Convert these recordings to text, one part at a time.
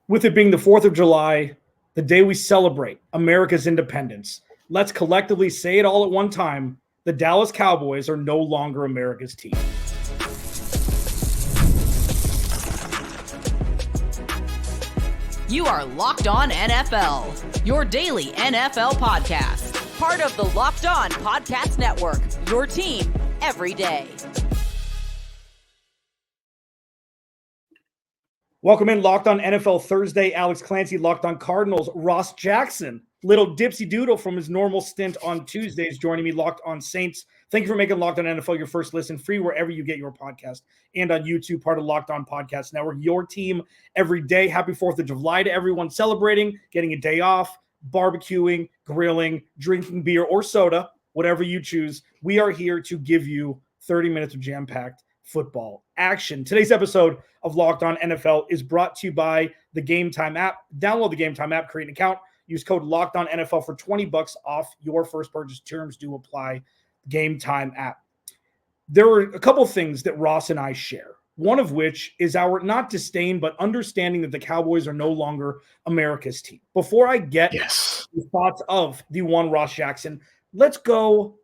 With it being the 4th of July, the day we celebrate America's independence, let's collectively say it all at one time. The Dallas Cowboys are no longer America's team. You are Locked On NFL, your daily NFL podcast. Part of the Locked On Podcast Network, your team every day. Welcome in, Locked On NFL Thursday. Alex Clancy, Locked On Cardinals. Ross Jackson, little dipsy doodle from his normal stint on Tuesdays, joining me, Locked On Saints. Thank you for making Locked On NFL your first listen, free wherever you get your podcast, and on YouTube, part of Locked On Podcast Network. Your team every day. Happy 4th of July to everyone celebrating, getting a day off, barbecuing, grilling, drinking beer or soda, whatever you choose. We are here to give you 30 minutes of jam-packed football action. Today's episode of Locked On NFL is brought to you by the Game Time app. Download the Game Time app, create an account, use code Locked On NFL for $20 off your first purchase. Terms do apply. Game Time app. There are a couple things that Ross and I share. One of which is our not disdain, but understanding that the Cowboys are no longer America's team. Before I get the thoughts of the one Ross Jackson, let's go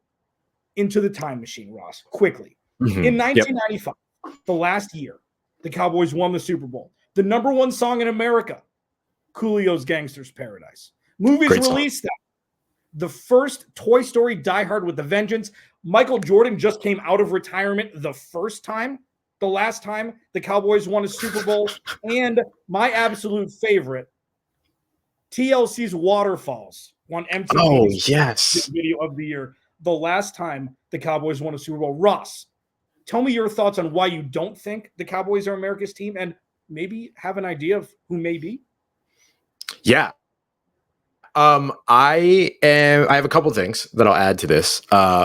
into the time machine, Ross, quickly. In 1995, the last year, the Cowboys won the Super Bowl. The number one song in America, Coolio's Gangster's Paradise. Movies released that. The first Toy Story Die Hard with a Vengeance. Michael Jordan just came out of retirement the first time, the last time the Cowboys won a Super Bowl. And my absolute favorite, TLC's Waterfalls on MTV. Oh, yes. Video of the year. The last time the Cowboys won a Super Bowl. Ross, tell me your thoughts on why you don't think the Cowboys are America's team, and maybe have an idea of who may be. Yeah. I have a couple things that I'll add to this.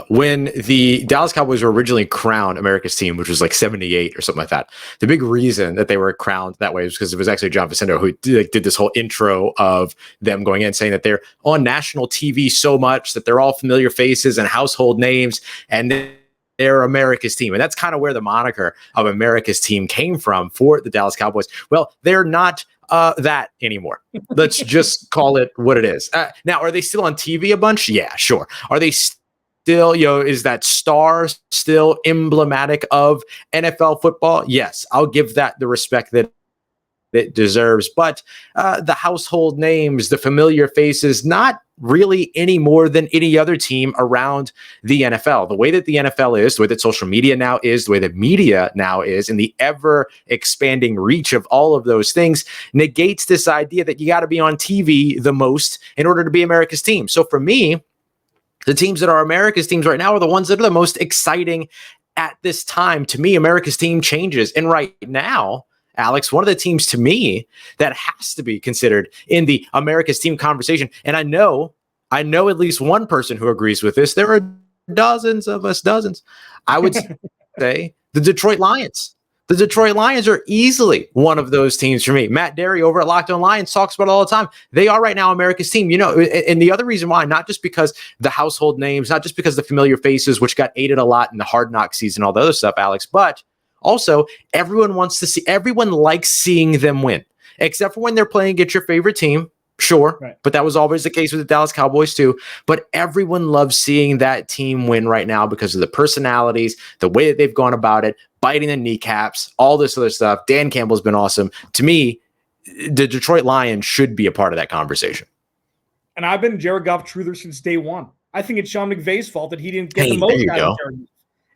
When the Dallas Cowboys were originally crowned America's team, which was like 78 or something like that, the big reason that they were crowned that way was because it was actually John Vicento who did this whole intro of them going in saying that they're on national TV so much that they're all familiar faces and household names, and they're America's team. And that's kind of where the moniker of America's team came from for the Dallas Cowboys. Well, they're not that anymore. Let's just call it what it is. Now, are they still on TV a bunch? Yeah, sure. Are they still, is that star still emblematic of NFL football? Yes, I'll give that the respect that it deserves. But the household names, the familiar faces, not really any more than any other team around the NFL. The way that the NFL is, the way that social media now is, the way that media now is, and the ever expanding reach of all of those things negates this idea that you got to be on TV the most in order to be America's team. So for me, the teams that are America's teams right now are the ones that are the most exciting at this time. To me, America's team changes. And right now, Alex, one of the teams to me that has to be considered in the America's team conversation, and I know at least one person who agrees with this. There are dozens of us, I would say the Detroit Lions. The Detroit Lions are easily one of those teams for me. Matt Derry over at Locked On Lions talks about it all the time. They are right now America's team. And the other reason why, not just because the household names, not just because the familiar faces, which got aided a lot in the Hard Knock season, all the other stuff, Alex, but also, everyone likes seeing them win, except for when they're playing against your favorite team. Sure. Right. But that was always the case with the Dallas Cowboys too. But everyone loves seeing that team win right now because of the personalities, the way that they've gone about it, biting the kneecaps, all this other stuff. Dan Campbell's been awesome. To me, the Detroit Lions should be a part of that conversation. And I've been Jared Goff truther since day one. I think it's Sean McVay's fault that he didn't get the most out of Jared Goff.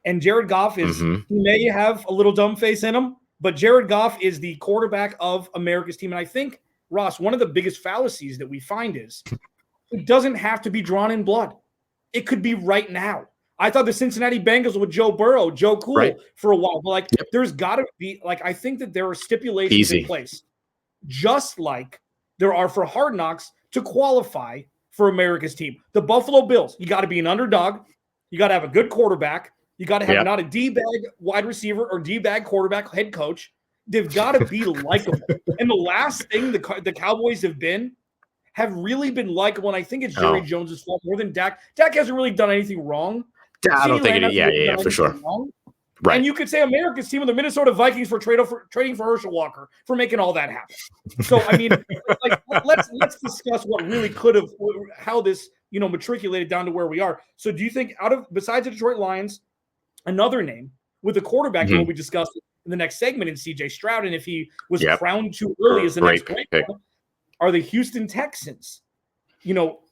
And Jared Goff is, he may have a little dumb face in him, but Jared Goff is the quarterback of America's team. And I think, Ross, one of the biggest fallacies that we find is it doesn't have to be drawn in blood. It could be right now. I thought the Cincinnati Bengals with Joe Burrow, Joe Cool for a while. But there's got to be, I think that there are stipulations in place, just like there are for Hard Knocks to qualify for America's team. The Buffalo Bills, you got to be an underdog. You got to have a good quarterback. You got to have not a D-bag wide receiver or D-bag quarterback head coach. They've got to be likable. And the last thing the Cowboys have really been likable, and I think it's Jerry Jones's fault more than Dak. Dak hasn't really done anything wrong. I don't think it is. Yeah, for sure. Right. And you could say America's team of the Minnesota Vikings for trading for Herschel Walker for making all that happen. So, I mean, like, let's discuss what really could have, how this, matriculated down to where we are. So do you think besides the Detroit Lions, another name with a quarterback who will be discussed in the next segment in CJ Stroud, and if he was crowned too early as the next great one, are the Houston Texans,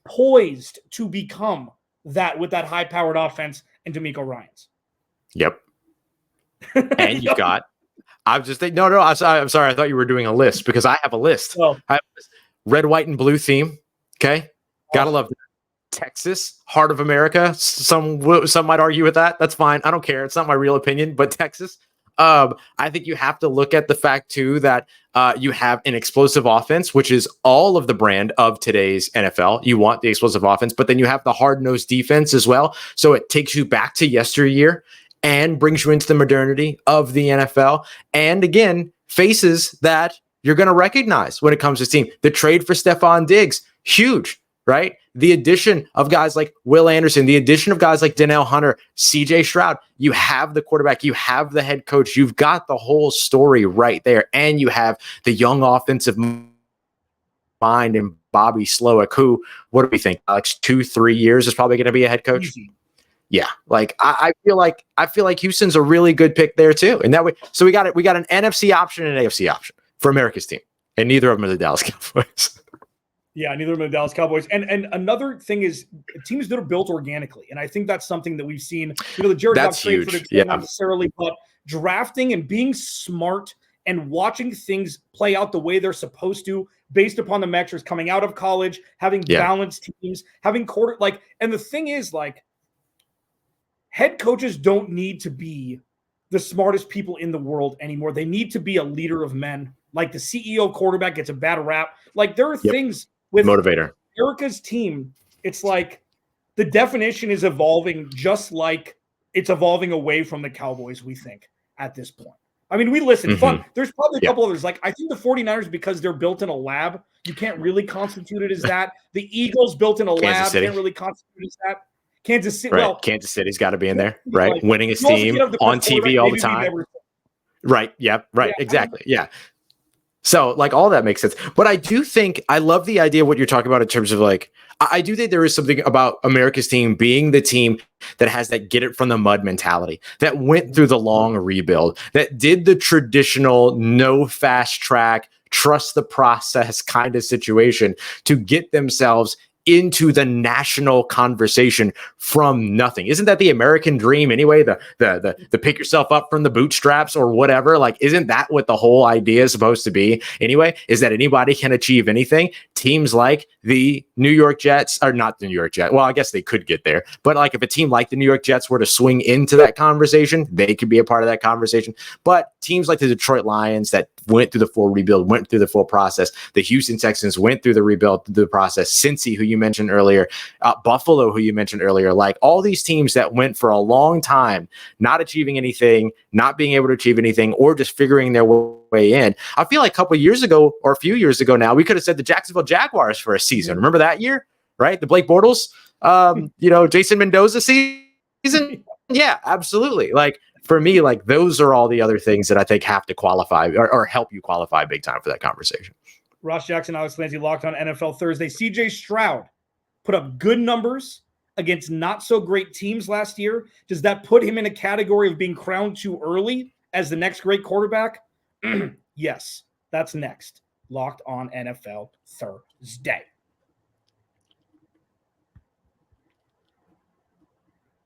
poised to become that with that high-powered offense and DeMeco Ryans? Yep. And you've got, I'm just thinking, no, I'm sorry. I thought you were doing a list because I have a list. Well, I have red, white, and blue theme. Okay. Gotta love that. Texas, heart of America. Some might argue with that. That's fine. I don't care. It's not my real opinion, but Texas. I think you have to look at the fact too that you have an explosive offense, which is all of the brand of today's NFL. You want the explosive offense, but then you have the hard-nosed defense as well. So it takes you back to yesteryear and brings you into the modernity of the NFL. And again, faces that you're going to recognize when it comes to this team. The trade for Stephon Diggs, huge, right? The addition of guys like Will Anderson, the addition of guys like Danielle Hunter, CJ Stroud. You have the quarterback, you have the head coach, you've got the whole story right there. And you have the young offensive mind and Bobby Slowick, who, what do we think, Alex, 2-3 years is probably going to be a head coach? Easy. Yeah, like I feel like Houston's a really good pick there too. And that way, so we got an NFC option and an AFC option for America's team, and neither of them are the Dallas Cowboys. Yeah, neither of them are the Dallas Cowboys. And another thing is teams that are built organically, and I think that's something that we've seen. The Jared Goff trade for the team, not necessarily, but drafting and being smart and watching things play out the way they're supposed to, based upon the metrics coming out of college, having balanced teams, having and the thing is, like, head coaches don't need to be the smartest people in the world anymore. They need to be a leader of men. Like, the CEO quarterback gets a bad rap. Like, there are things with motivator. America's team, it's like the definition is evolving, just like it's evolving away from the Cowboys, we think, at this point. I mean, we listen. Fun. There's probably a couple others. Like, I think the 49ers, because they're built in a lab, you can't really constitute it as that. The Eagles built in a lab, can't really constitute it as that. Kansas City, right. Kansas City's got to be in there, right? Like, winning his team on TV all the time. Right. Yep. Right. Exactly. Yeah. So, like, all that makes sense. But I do think, I love the idea of what you're talking about in terms of, like, I do think there is something about America's team being the team that has that get it from the mud mentality, that went through the long rebuild, that did the traditional no fast track, trust the process kind of situation to get themselves into the national conversation from nothing. Isn't that the American dream anyway? The pick yourself up from the bootstraps or whatever. Like, isn't that what the whole idea is supposed to be anyway? Is that anybody can achieve anything? Teams like the New York Jets, or not the New York Jets. Well, I guess they could get there, but like, if a team like the New York Jets were to swing into that conversation, they could be a part of that conversation. But teams like the Detroit Lions that went through the full rebuild, went through the full process. The Houston Texans went through the rebuild, through the process. Cincy, who you mentioned earlier, Buffalo, who you mentioned earlier, like all these teams that went for a long time, not achieving anything, not being able to achieve anything, or just figuring their way in. I feel like a couple of years ago, or a few years ago now, we could have said the Jacksonville Jaguars for a season. Remember that year, right? The Blake Bortles, Jason Mendoza season. Yeah, absolutely. Like, for me, like, those are all the other things that I think have to qualify or help you qualify big time for that conversation. Ross Jackson, Alex Clancy, Locked On NFL Thursday. CJ Stroud put up good numbers against not so great teams last year. Does that put him in a category of being crowned too early as the next great quarterback? Yes, that's next. Locked On NFL Thursday.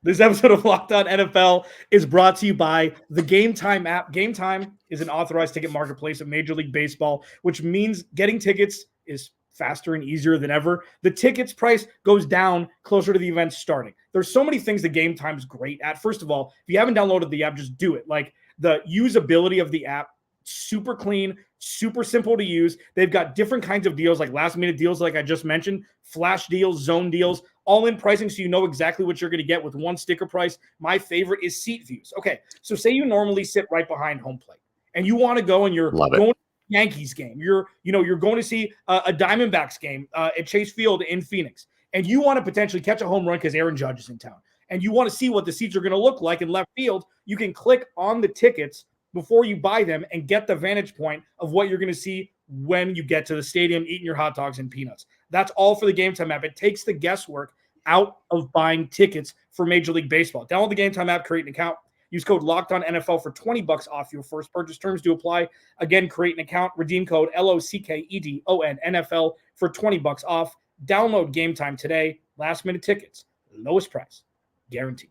This episode of Locked On NFL is brought to you by the Game Time app. Game Time is an authorized ticket marketplace of Major League Baseball, which means getting tickets is faster and easier than ever. The tickets price goes down closer to the event starting. There's so many things that Game Time is great at. First of all, if you haven't downloaded the app, just do it. Like, the usability of the app, super clean, super simple to use. They've got different kinds of deals, like last minute deals, like I just mentioned, flash deals, zone deals, all in pricing, so you know exactly what you're going to get with one sticker price. My favorite is seat views. Okay, so say you normally sit right behind home plate, and you want to go and you're going to the Yankees game. You're going to see a Diamondbacks game at Chase Field in Phoenix, and you want to potentially catch a home run because Aaron Judge is in town. and you want to see what the seats are going to look like in left field, you can click on the tickets before you buy them and get the vantage point of what you're going to see when you get to the stadium eating your hot dogs and peanuts. That's all for the Game Time app. It takes the guesswork out of buying tickets for Major League Baseball. Download the Game Time app, create an account. Use code LOCKEDONNFL for $20 off your first purchase. Terms do apply. Again, create an account. Redeem code LOCKEDONNFL for $20 off. Download Game Time today. Last minute tickets. Lowest price. Guaranteed.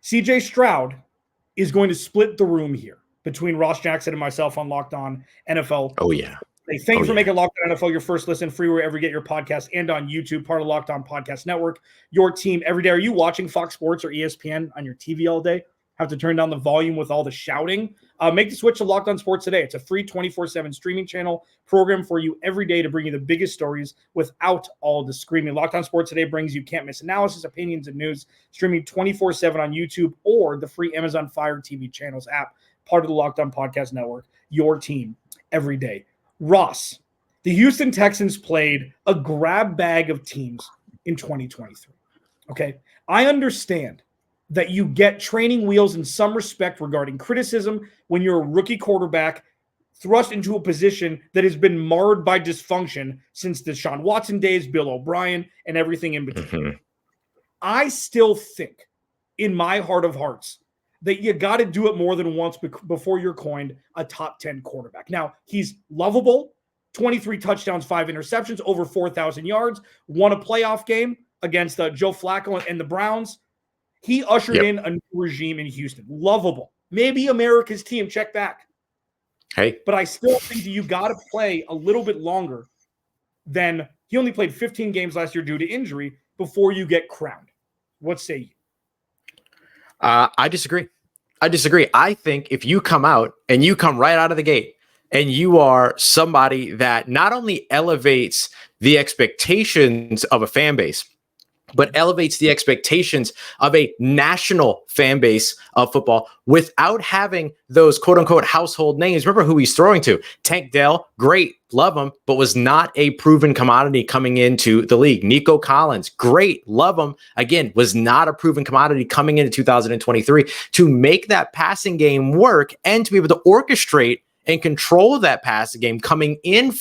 CJ Stroud is going to split the room here between Ross Jackson and myself on Locked On NFL. Oh, yeah. Hey, thank you for making Locked On NFL your first listen, free wherever you get your podcast and on YouTube, part of Locked On Podcast Network. Your team every day. Are you watching Fox Sports or ESPN on your TV all day? Have to turn down the volume with all the shouting? Make the switch to Locked On Sports today. It's a free 24/7 streaming channel program for you every day to bring you the biggest stories without all the screaming. Locked On Sports today brings you can't miss analysis, opinions, and news, streaming 24/7 on YouTube or the free Amazon Fire TV channels app, part of the Locked On Podcast Network. Your team every day. Ross, the Houston Texans played a grab bag of teams in 2023. Okay, I understand that you get training wheels in some respect regarding criticism when you're a rookie quarterback thrust into a position that has been marred by dysfunction since the Deshaun Watson days, Bill O'Brien, and everything in between. Mm-hmm. I still think, in my heart of hearts, that you got to do it more than once before you're coined a top 10 quarterback. Now, he's lovable, 23 touchdowns, 5 interceptions, over 4,000 yards, won a playoff game against Joe Flacco and the Browns. He ushered in a new regime in Houston. Lovable. Maybe America's team, check back. Hey. But I still think that you got to play a little bit longer than he only played 15 games last year due to injury before you get crowned. What say you? I disagree. I think if you come out and you come right out of the gate and you are somebody that not only elevates the expectations of a fan base, but elevates the expectations of a national fan base of football without having those quote unquote household names. Remember who he's throwing to. Tank Dell, great, love him, but was not a proven commodity coming into the league. Nico Collins, great, love him. Again, was not a proven commodity coming into 2023. To make that passing game work and to be able to orchestrate and control that passing game coming in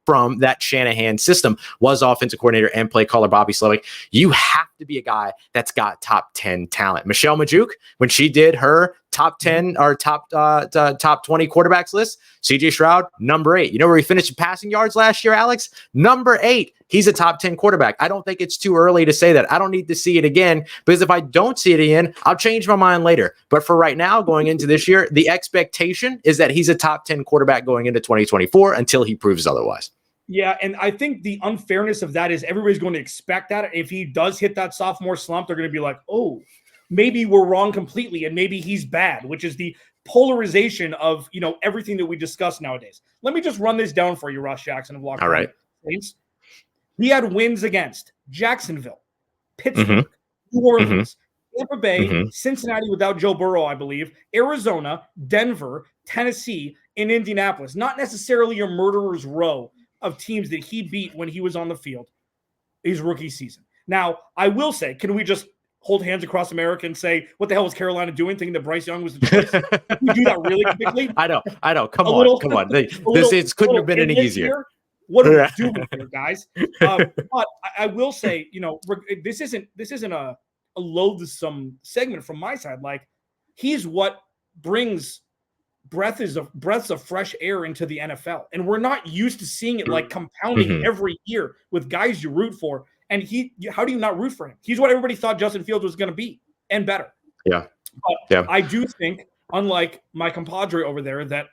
from that Shanahan system was offensive coordinator and play caller Bobby Slowick. You have to be a guy that's got top 10 talent. Michelle Majuk, when she did her top 10 or top 20 quarterbacks list, CJ Stroud, number 8. You know where he finished in passing yards last year, Alex? Number 8. He's a top 10 quarterback. I don't think it's too early to say that. I don't need to see it again, because if I don't see it again, I'll change my mind later. But for right now, going into this year, the expectation is that he's a top 10 quarterback going into 2024 until he proves otherwise. Yeah, and I think the unfairness of that is everybody's going to expect that. If he does hit that sophomore slump, they're going to be like, oh, maybe we're wrong completely and maybe he's bad, which is the polarization of, everything that we discuss nowadays. Let me just run this down for you, Ross Jackson of Locked On. All right. Saints. He had wins against Jacksonville, Pittsburgh, New Orleans, Tampa Bay, Cincinnati without Joe Burrow, I believe, Arizona, Denver, Tennessee, and Indianapolis. Not necessarily your murderer's row of teams that he beat when he was on the field his rookie season. Now, I will say, can we just hold hands across America and say, what the hell was Carolina doing, thinking that Bryce Young was the choice? Can we do that really quickly? I know. Come on. This couldn't have been any easier. Year, what are we doing here, guys? But I will say, this isn't a loathsome segment from my side. Like, he's what brings breaths of fresh air into the NFL. And we're not used to seeing it like compounding every year with guys you root for. And how do you not root for him? He's what everybody thought Justin Fields was going to be and better. Yeah. But I do think, unlike my compadre over there, that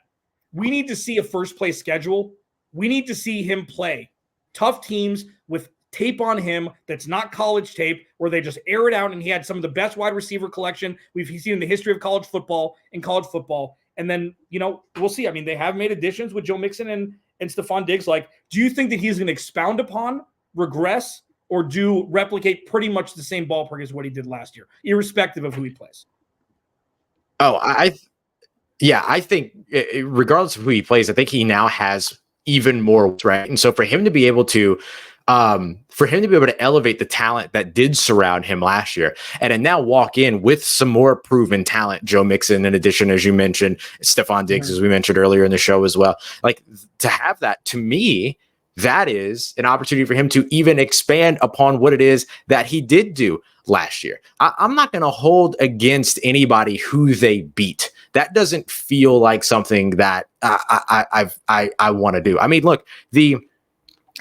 we need to see a first place schedule. We need to see him play tough teams with tape on him that's not college tape, where they just air it out. And he had some of the best wide receiver collection we've seen in the history of college football. And then, we'll see. I mean, they have made additions with Joe Mixon and Stephon Diggs. Like, do you think that he's going to expound upon, regress, or replicate pretty much the same ballpark as what he did last year, irrespective of who he plays? Oh, I think regardless of who he plays, I think he now has even more, right? And so for him to be able to For him to be able to elevate the talent that did surround him last year and then now walk in with some more proven talent, Joe Mixon, in addition, as you mentioned, Stephon Diggs, as we mentioned earlier in the show as well. Like, to have that, to me, that is an opportunity for him to even expand upon what it is that he did do last year. I'm not going to hold against anybody who they beat. That doesn't feel like something that I want to do. I mean, look,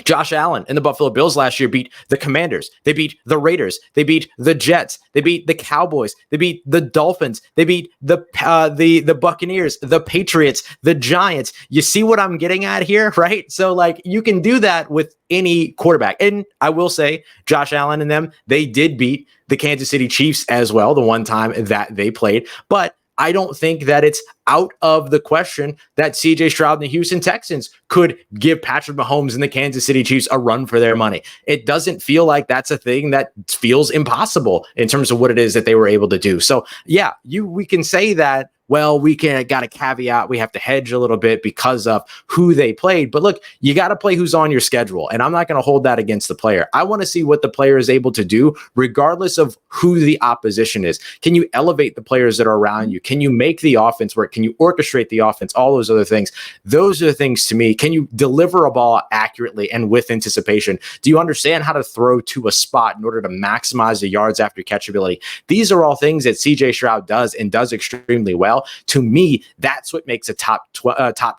Josh Allen and the Buffalo Bills last year beat the Commanders. They beat the Raiders. They beat the Jets. They beat the Cowboys. They beat the Dolphins. They beat the Buccaneers, the Patriots, the Giants. You see what I'm getting at here, right? So, like, you can do that with any quarterback. And I will say, Josh Allen and them, they did beat the Kansas City Chiefs as well, the one time that they played. But I don't think that it's out of the question that CJ Stroud and the Houston Texans could give Patrick Mahomes and the Kansas City Chiefs a run for their money. It doesn't feel like that's a thing that feels impossible in terms of what it is that they were able to do. So yeah, we can say that, well, we got a caveat. We have to hedge a little bit because of who they played. But look, you got to play who's on your schedule. And I'm not going to hold that against the player. I want to see what the player is able to do, regardless of who the opposition is. Can you elevate the players that are around you? Can you make the offense work? Can you orchestrate the offense? All those other things. Those are the things to me. Can you deliver a ball accurately and with anticipation? Do you understand how to throw to a spot in order to maximize the yards after catchability? These are all things that CJ Stroud does and does extremely well. To me, that's what makes a top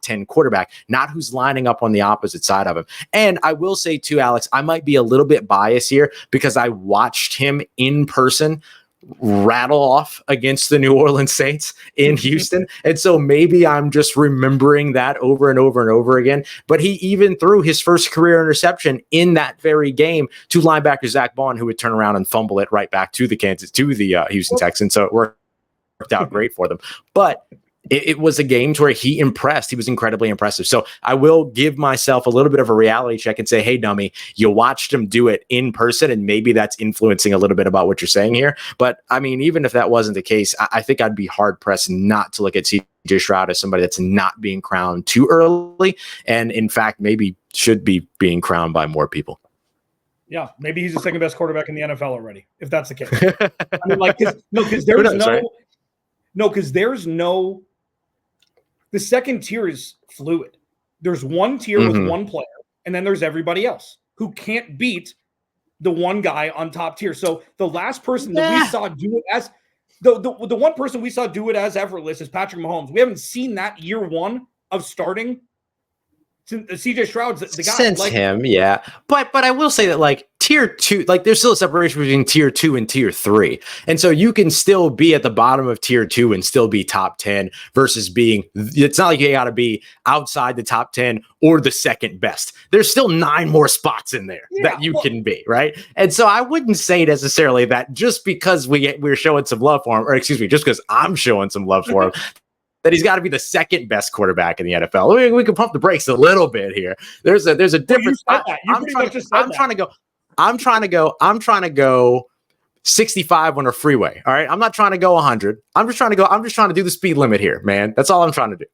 10 quarterback, not who's lining up on the opposite side of him. And I will say too, Alex, I might be a little bit biased here because I watched him in person rattle off against the New Orleans Saints in Houston. And so maybe I'm just remembering that over and over and over again. But he even threw his first career interception in that very game to linebacker Zach Bond, who would turn around and fumble it right back to the Houston Texans. So it worked out great for them. But it was a game to where he impressed. He was incredibly impressive. So I will give myself a little bit of a reality check and say, hey, dummy, you watched him do it in person, and maybe that's influencing a little bit about what you're saying here. But I mean, even if that wasn't the case, I think I'd be hard pressed not to look at CJ Stroud as somebody that's not being crowned too early, and in fact, maybe should be being crowned by more people. Yeah, maybe he's the second best quarterback in the NFL already, if that's the case. I mean, like, because there's no the second tier is fluid. There's one tier with one player, and then there's everybody else who can't beat the one guy on top tier. So the last person that we saw do it as the one person we saw do it as effortless is Patrick Mahomes. We haven't seen that year one of starting. CJ Stroud's the guy. Since him, yeah. But I will say that, like, tier 2, like, there's still a separation between tier 2 and tier 3. And so you can still be at the bottom of tier 2 and still be top 10 versus it's not like you got to be outside the top 10 or the second best. There's still 9 more spots in there that you can be, right? And so I wouldn't say necessarily that just because we're showing some love for him, or excuse me, just because I'm showing some love for him, that he's got to be the second best quarterback in the NFL. We can pump the brakes a little bit here. There's a difference. I'm trying to go 65 on a freeway. All right. I'm not trying to go 100. I'm just trying to do the speed limit here, man. That's all I'm trying to do.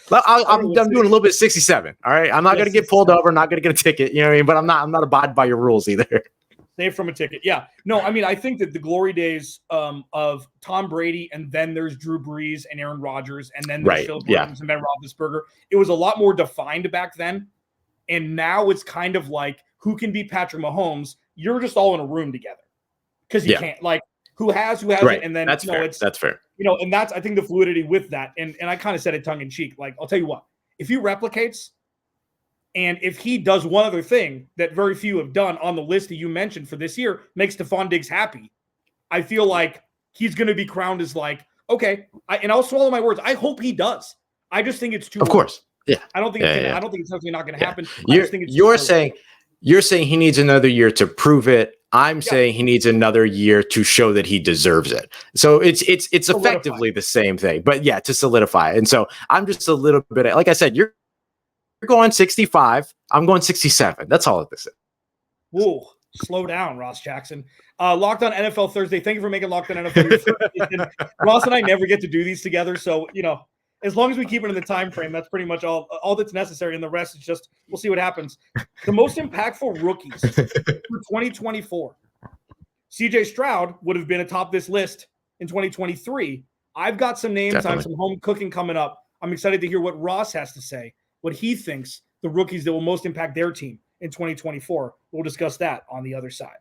I'm doing a little bit 67. All right. I'm not going to get pulled over. I'm not going to get a ticket. You know what I mean? But I'm not abiding by your rules either. Saved from a ticket. Yeah. No, I mean, I think that the glory days of Tom Brady, and then there's Drew Brees and Aaron Rodgers, and then there's Phil Williams and Ben Roethlisberger. It was a lot more defined back then. And now it's kind of like, who can beat Patrick Mahomes? You're just all in a room together. Because you can't. Like, who hasn't, and then that's fair. That's fair. And that's, I think, the fluidity with that. And I kind of said it tongue in cheek. Like, I'll tell you what, if he replicates, and if he does one other thing that very few have done on the list that you mentioned for this year, makes Stephon Diggs happy, I feel like he's going to be crowned as, like, okay, and I'll swallow my words. I hope he does. I just think it's too. Of course, yeah. I don't think it's something not going to happen. You're saying he needs another year to prove it. I'm saying he needs another year to show that he deserves it. So it's effectively the same thing, but yeah, to solidify it. And so I'm just a little bit, like I said, you're going 65. I'm going 67. That's all this is. Whoa, slow down, Ross Jackson. Locked on NFL Thursday. Thank you for making Locked on NFL your first edition. Ross and I never get to do these together, so As long as we keep it in the time frame, that's pretty much all that's necessary, and the rest is just we'll see what happens. The most impactful rookies for 2024. CJ Stroud would have been atop this list in 2023. I've got some names on some home cooking coming up. I'm excited to hear what Ross has to say, what he thinks the rookies that will most impact their team in 2024. We'll discuss that on the other side.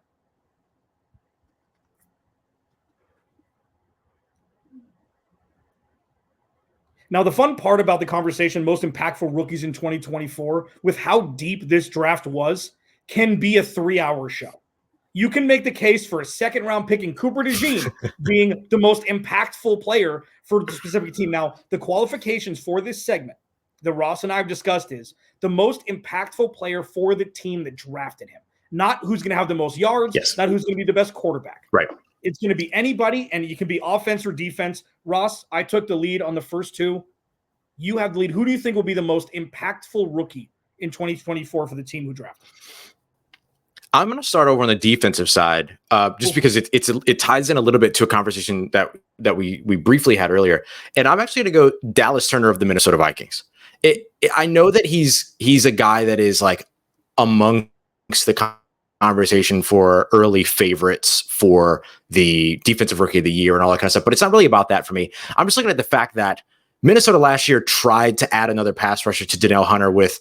Now, the fun part about the conversation, most impactful rookies in 2024, with how deep this draft was, can be a 3-hour show. You can make the case for a second-round pick in Cooper DeJean being the most impactful player for the specific team. Now, the qualifications for this segment that Ross and I have discussed is the most impactful player for the team that drafted him. Not who's going to have the most yards, not who's going to be the best quarterback. Right. It's going to be anybody, and you can be offense or defense. Ross, I took the lead on the first two. You have the lead. Who do you think will be the most impactful rookie in 2024 for the team who drafted? I'm going to start over on the defensive side, just because it ties in a little bit to a conversation that we briefly had earlier. And I'm actually going to go Dallas Turner of the Minnesota Vikings. I know that he's a guy that is like amongst the conversation for early favorites for the defensive rookie of the year and all that kind of stuff, but it's not really about that for me. I'm just looking at the fact that Minnesota last year tried to add another pass rusher to Danielle Hunter with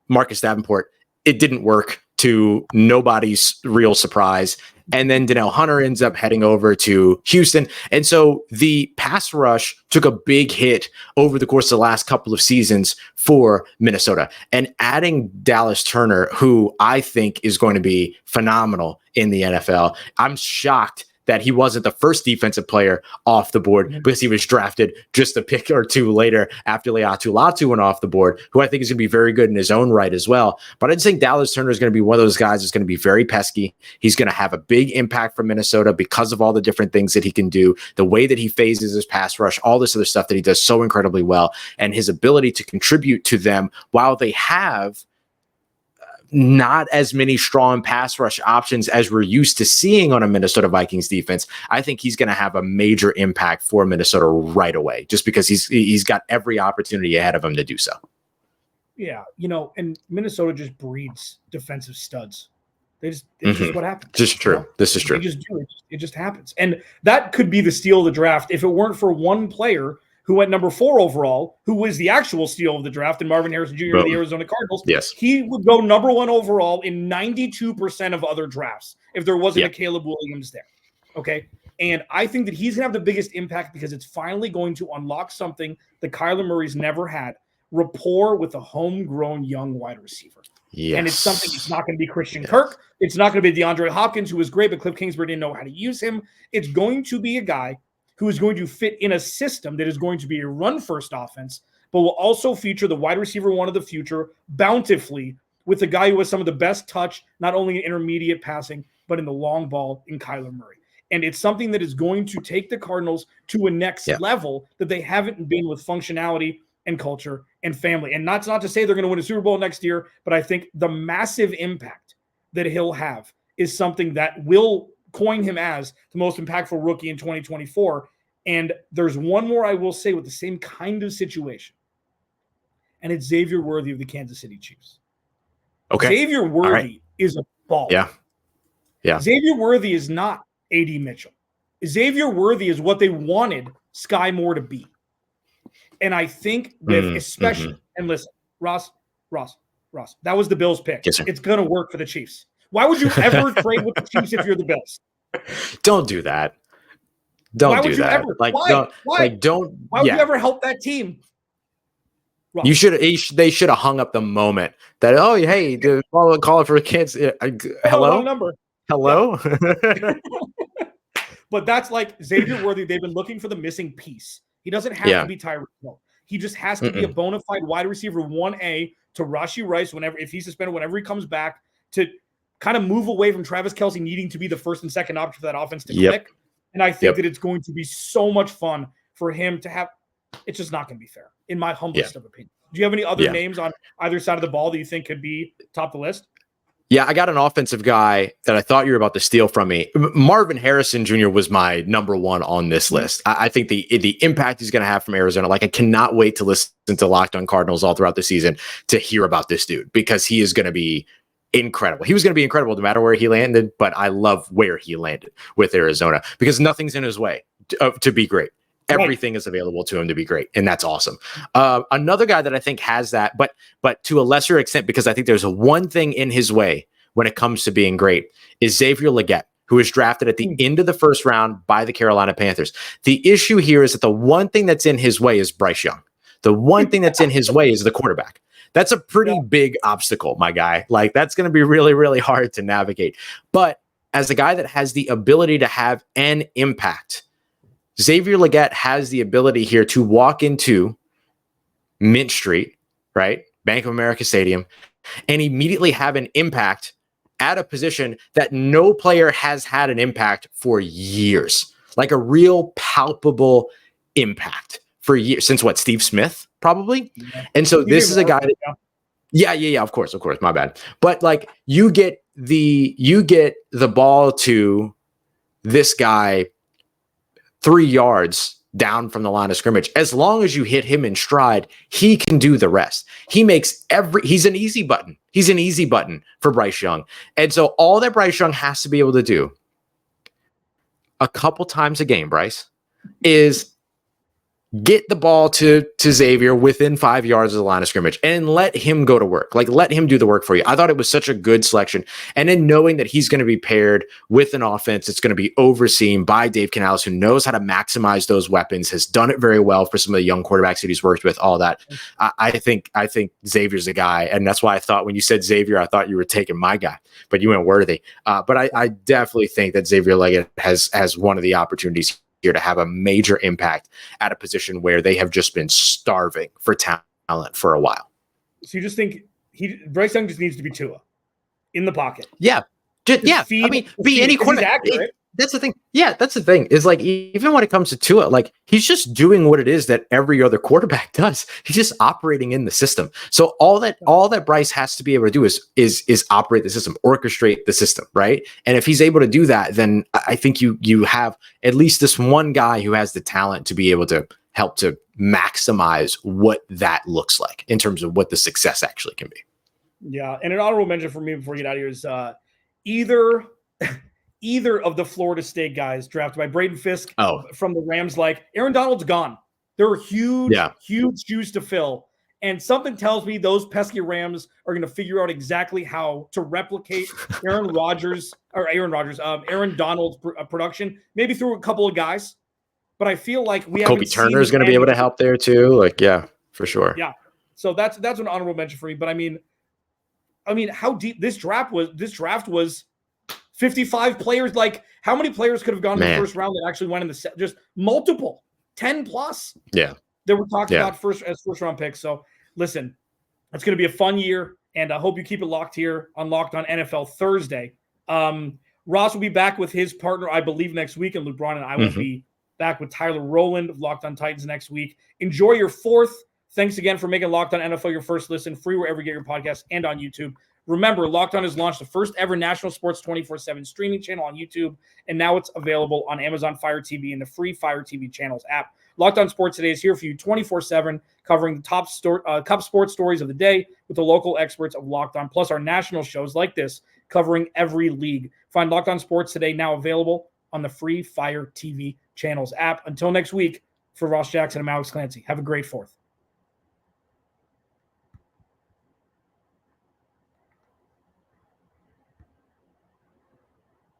Marcus Davenport. It didn't work, to nobody's real surprise. And then Danielle Hunter ends up heading over to Houston. And so the pass rush took a big hit over the course of the last couple of seasons for Minnesota. And adding Dallas Turner, who I think is going to be phenomenal in the NFL, I'm shocked that he wasn't the first defensive player off the board because he was drafted just a pick or two later after Laiatu Latu went off the board, who I think is going to be very good in his own right as well. But I just think Dallas Turner is going to be one of those guys that's going to be very pesky. He's going to have a big impact for Minnesota because of all the different things that he can do, the way that he phases his pass rush, all this other stuff that he does so incredibly well, and his ability to contribute to them while they have not as many strong pass rush options as we're used to seeing on a Minnesota Vikings defense. I think he's going to have a major impact for Minnesota right away, just because he's got every opportunity ahead of him to do so. Yeah, and Minnesota just breeds defensive studs. It's just what happens. This is true. This is true. They just do it. It just happens. And that could be the steal of the draft if it weren't for one player who went number 4 overall, who was the actual steal of the draft, and Marvin Harrison Jr. of the Arizona Cardinals. Yes. He would go number 1 overall in 92% of other drafts if there wasn't a Caleb Williams there. Okay? And I think that he's going to have the biggest impact because it's finally going to unlock something that Kyler Murray's never had, rapport with a homegrown young wide receiver. Yes. And it's something, it's not going to be Christian Kirk. It's not going to be DeAndre Hopkins, who was great, but Cliff Kingsbury didn't know how to use him. It's going to be a guy who is going to fit in a system that is going to be a run-first offense, but will also feature the wide receiver one of the future bountifully with the guy who has some of the best touch, not only in intermediate passing, but in the long ball in Kyler Murray. And it's something that is going to take the Cardinals to a next level that they haven't been with functionality and culture and family. And that's not to say they're going to win a Super Bowl next year, but I think the massive impact that he'll have is something that will coin him as the most impactful rookie in 2024. And there's one more I will say with the same kind of situation, and it's Xavier Worthy of the Kansas City Chiefs. Okay. Xavier Worthy is a ball. Yeah. Xavier Worthy is not A.D. Mitchell. Xavier Worthy is what they wanted Sky Moore to be. And I think with especially, and listen, Ross, that was the Bills pick. Yes, sir. It's going to work for the Chiefs. Why would you ever trade with the Chiefs if you're the Bills? Don't do that. Don't do that. Why would you ever help that team? Ross. They should have hung up the moment that, oh, hey, call it for kids. Hello? Number. Hello? Yeah. But that's like Xavier Worthy. They've been looking for the missing piece. He doesn't have to be Tyreek Hill. He just has to be a bona fide wide receiver 1A to Rashee Rice if he's suspended, whenever he comes back, to kind of move away from Travis Kelce needing to be the first and second option for that offense to click. And I think that it's going to be so much fun for him to have. It's just not going to be fair, in my humblest of opinions. Do you have any other names on either side of the ball that you think could be top of the list? Yeah, I got an offensive guy that I thought you were about to steal from me. Marvin Harrison Jr. was my number one on this list. I think the impact he's going to have from Arizona, like I cannot wait to listen to Locked On Cardinals all throughout the season to hear about this dude because he is going to be incredible. He was going to be incredible no matter where he landed, but I love where he landed with Arizona because nothing's in his way to be great. Everything is available to him to be great, and that's awesome. Another guy that I think has that, but to a lesser extent, because I think there's one thing in his way when it comes to being great, is Xavier Legette, who was drafted at the end of the first round by the Carolina Panthers. The issue here is that the one thing that's in his way is Bryce Young. The one thing that's in his way is the quarterback. That's a pretty big obstacle, my guy. Like, that's going to be really, really hard to navigate. But as a guy that has the ability to have an impact, Xavier Legette has the ability here to walk into Mint Street, right? Bank of America Stadium, and immediately have an impact at a position that no player has had an impact for years, like a real palpable impact for years since what, Steve Smith probably. And so this is a guy that, yeah, of course, my bad. But like you get the ball to this guy 3 yards down from the line of scrimmage. As long as you hit him in stride, he can do the rest. He's an easy button. He's an easy button for Bryce Young. And so all that Bryce Young has to be able to do a couple times a game, Bryce, is get the ball to Xavier within 5 yards of the line of scrimmage and let him go to work. Like, let him do the work for you. I thought it was such a good selection. And then knowing that he's going to be paired with an offense that's going to be overseen by Dave Canales, who knows how to maximize those weapons, has done it very well for some of the young quarterbacks that he's worked with, all that. I think Xavier's a guy. And that's why I thought when you said Xavier, I thought you were taking my guy, but you went Worthy. But I definitely think that Xavier Legette has one of the opportunities here to have a major impact at a position where they have just been starving for talent for a while. So you just think Bryce Young just needs to be Tua in the pocket? Yeah. Be any quarterback. That's the thing. Yeah, that's the thing. Is like, even when it comes to Tua, like, he's just doing what it is that every other quarterback does. He's just operating in the system. So all that Bryce has to be able to do is operate the system, orchestrate the system, right? And if he's able to do that, then I think you have at least this one guy who has the talent to be able to help to maximize what that looks like in terms of what the success actually can be. Yeah, and an honorable mention for me before we get out of here is either of the Florida State guys drafted by Braden Fisk from the Rams, like Aaron Donald's gone. There are huge shoes to fill. And something tells me those pesky Rams are going to figure out exactly how to replicate Aaron Donald's production, maybe through a couple of guys. But I feel like Kobe Turner is going to be able to help there too. Like, yeah, for sure. Yeah. So that's an honorable mention for me. But I mean, how deep this draft was 55 players. Like, how many players could have gone in the first round that actually went in the just multiple 10 plus? Yeah. That we're talking about first round picks. So listen, it's going to be a fun year, and I hope you keep it locked here on Locked On NFL Thursday. Ross will be back with his partner, I believe, next week, and Luke Braun and I will be back with Tyler Rowland of Locked On Titans next week. Enjoy your fourth. Thanks again for making Locked On NFL your first listen, free wherever you get your podcasts and on YouTube. Remember, Locked On has launched the first ever national sports 24/7 streaming channel on YouTube, and now it's available on Amazon Fire TV and the free Fire TV channels app. Locked On Sports Today is here for you 24/7, covering the top sports stories of the day with the local experts of Locked On, plus our national shows like this covering every league. Find Locked On Sports Today now available on the free Fire TV channels app. Until next week, for Ross Jackson and Alex Clancy, have a great fourth.